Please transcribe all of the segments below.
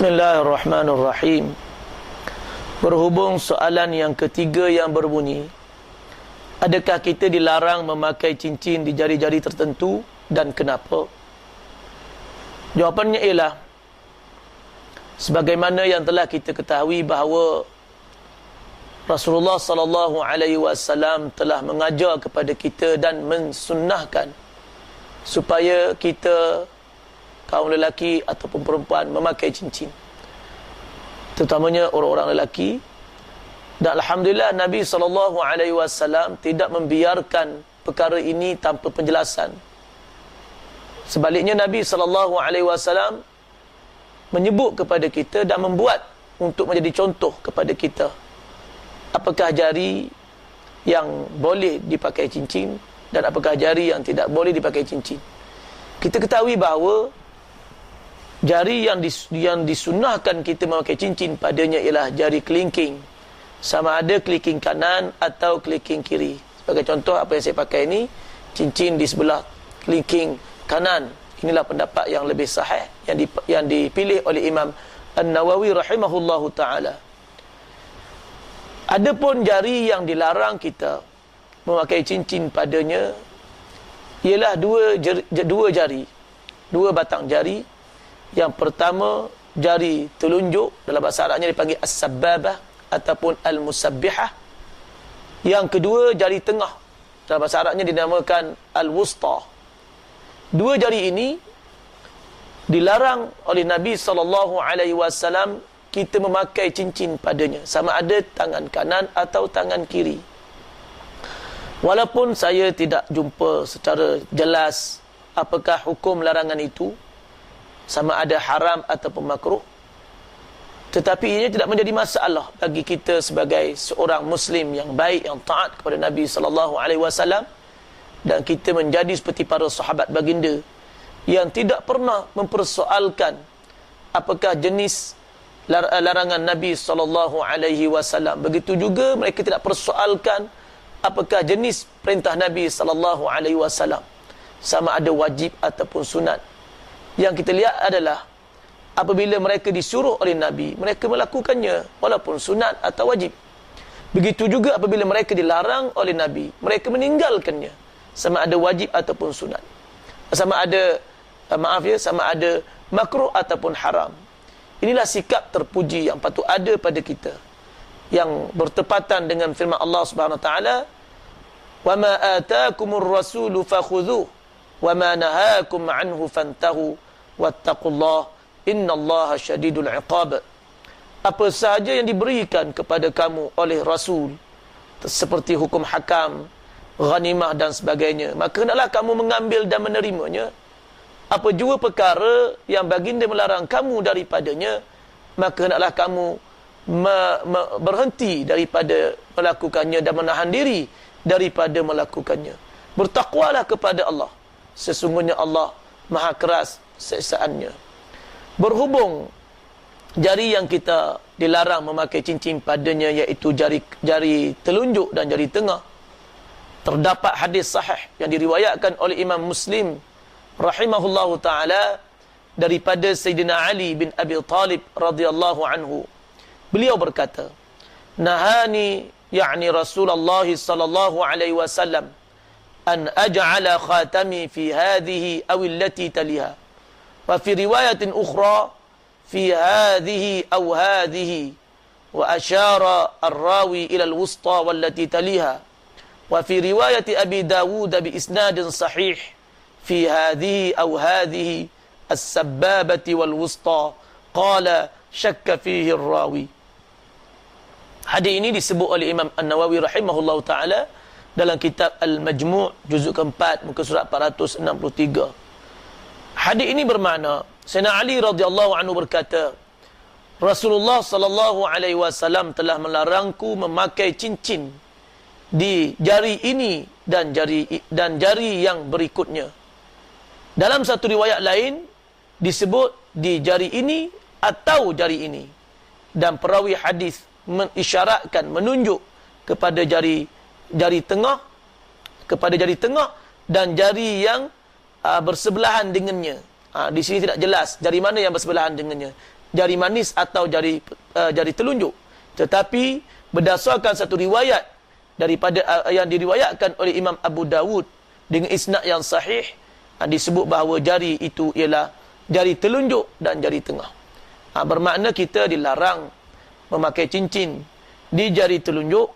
Bismillahirrahmanirrahim. Berhubung soalan yang ketiga yang berbunyi, adakah kita dilarang memakai cincin di jari-jari tertentu dan kenapa? Jawapannya ialah, sebagaimana yang telah kita ketahui bahawa Rasulullah sallallahu alaihi wasallam telah mengajar kepada kita dan mensunnahkan supaya kita kaum lelaki ataupun perempuan memakai cincin, terutamanya orang-orang lelaki. Dan alhamdulillah Nabi SAW tidak membiarkan perkara ini tanpa penjelasan. Sebaliknya Nabi SAW menyebut kepada kita dan membuat untuk menjadi contoh kepada kita apakah jari yang boleh dipakai cincin dan apakah jari yang tidak boleh dipakai cincin. Kita ketahui bahawa jari yang disunnahkan kita memakai cincin padanya ialah jari kelingking, sama ada kelingking kanan atau kelingking kiri. Sebagai contoh, apa yang saya pakai ini cincin di sebelah kelingking kanan. Inilah pendapat yang lebih sahih yang dipilih oleh Imam An-Nawawi rahimahullahu taala. Adapun jari yang dilarang kita memakai cincin padanya ialah dua jari, dua batang jari. Yang pertama, jari telunjuk, dalam bahasa Arabnya dipanggil as-sabbabah ataupun al-musabbihah. Yang kedua, jari tengah, dalam bahasa Arabnya dinamakan al-wusta. Dua jari ini dilarang oleh Nabi SAW kita memakai cincin padanya, sama ada tangan kanan atau tangan kiri. Walaupun saya tidak jumpa secara jelas apakah hukum larangan itu, sama ada haram ataupun makruh, tetapi ini tidak menjadi masalah bagi kita sebagai seorang Muslim yang baik, yang taat kepada Nabi SAW, dan kita menjadi seperti para sahabat baginda yang tidak pernah mempersoalkan apakah jenis larangan Nabi SAW. Begitu juga mereka tidak persoalkan apakah jenis perintah Nabi SAW, sama ada wajib ataupun sunat. Yang kita lihat adalah apabila mereka disuruh oleh Nabi, mereka melakukannya walaupun sunat atau wajib. Begitu juga apabila mereka dilarang oleh Nabi, mereka meninggalkannya, sama ada wajib ataupun sunat, sama ada sama ada makruh ataupun haram. Inilah sikap terpuji yang patut ada pada kita, yang bertepatan dengan firman Allah Subhanahu Wa Taala, "Wa ma ataakumur rasulu fakhudhuhu wa ma nahakum anhu fantahu wattaqullah innallaha syadidul iqab." Apa sahaja yang diberikan kepada kamu oleh Rasul, seperti hukum hakam, ghanimah dan sebagainya, maka hendaklah kamu mengambil dan menerimanya. Apa jua perkara yang baginda melarang kamu daripadanya, maka hendaklah kamu berhenti daripada melakukannya dan menahan diri daripada melakukannya. Bertakwalah kepada Allah, sesungguhnya Allah maha keras siksaannya. Berhubung jari yang kita dilarang memakai cincin padanya iaitu jari telunjuk dan jari tengah, terdapat hadis sahih yang diriwayatkan oleh Imam Muslim rahimahullahu taala daripada Sayyidina Ali bin Abi Talib radhiyallahu anhu. Beliau berkata, "Nahani yakni Rasulullah sallallahu alaihi wasallam an aj'ala khatami fi hadhihi aw allati taliha, wa fi riwayatin ukhra fi hadhihi aw hadhihi, wa ashara ar-rawi ila al-wusta wallati taliha, wa fi riwayati Abi Dawud bi isnadin sahih fi hadhihi aw hadhihi as-sabbabati wal wusta qala syakka fihi ar-rawi." Hadis ini disebut oleh Imam An-Nawawi rahimahullahu taala dalam kitab Al-Majmu' juzuk keempat muka surat 463. Hadis ini bermakna Sayyidina Ali radhiyallahu anhu berkata, Rasulullah sallallahu alaihi wasallam telah melarangku memakai cincin di jari ini dan jari yang berikutnya. Dalam satu riwayat lain disebut di jari ini atau jari ini, dan perawi hadis mengisyaratkan, menunjuk kepada jari tengah, dan jari yang bersebelahan dengannya. Di sini tidak jelas jari mana yang bersebelahan dengannya. jari manis atau jari telunjuk. Tetapi berdasarkan satu riwayat daripada yang diriwayatkan oleh Imam Abu Dawud dengan isnad yang sahih, disebut bahawa jari itu ialah jari telunjuk dan jari tengah. Bermakna kita dilarang memakai cincin di jari telunjuk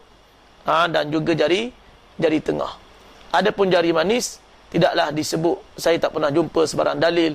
dan juga jari tengah. Adapun jari manis tidaklah disebut, saya tak pernah jumpa sebarang dalil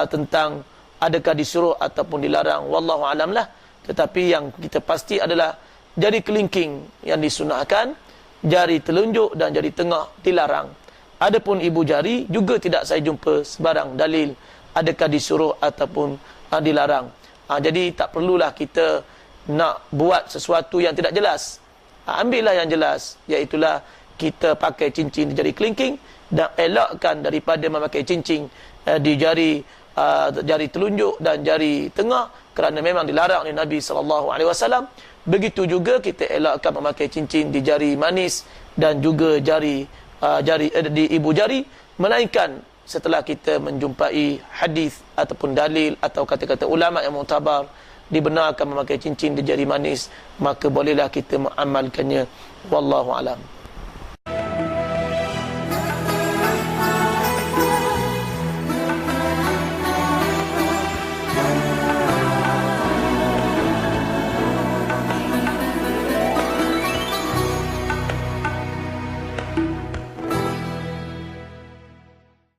tentang adakah disuruh ataupun dilarang, wallahu alam lah. Tetapi yang kita pasti adalah jari kelingking yang disunahkan, jari telunjuk dan jari tengah dilarang. Adapun ibu jari juga tidak saya jumpa sebarang dalil adakah disuruh ataupun dilarang. Jadi tak perlulah kita nak buat sesuatu yang tidak jelas. Ambillah yang jelas, iaitulah kita pakai cincin di jari kelingking dan elakkan daripada memakai cincin di jari telunjuk dan jari tengah, kerana memang dilarang oleh Nabi SAW. Begitu juga kita elakkan memakai cincin di jari manis dan juga di ibu jari, melainkan setelah kita menjumpai hadis ataupun dalil atau kata-kata ulama yang muktabar dibenarkan memakai cincin di jari manis, maka bolehlah kita mengamalkannya, wallahu alam.